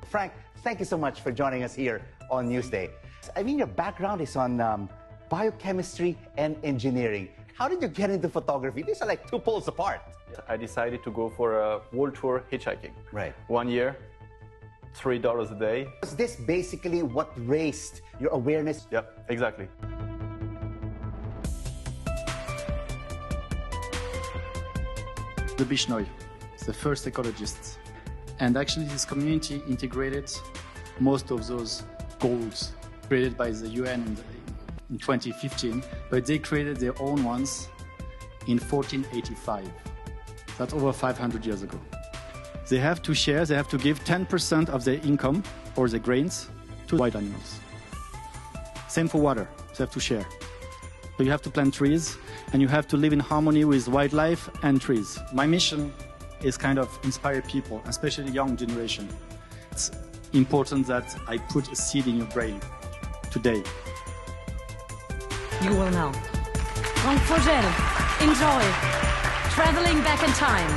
Franck, thank you so much for joining us here on Newsday. I mean, your background is on biochemistry and engineering. How did you get into photography? These are like two poles apart. I decided to go for a world tour hitchhiking. Right. 1 year, $3 a day. Was this basically what raised your awareness? Yep, exactly. The Bishnoi, the first ecologist. And actually this community integrated most of those goals created by the UN in 2015, but they created their own ones in 1485. That's over 500 years ago. They have to share, they have to give 10% of their income or their grains to wild animals. Same for water, they have to share. So you have to plant trees and you have to live in harmony with wildlife and trees. My mission is kind of inspire people, especially young generation. It's important that I put a seed in your brain today. You will know. Franck Vogel, enjoy traveling back in time.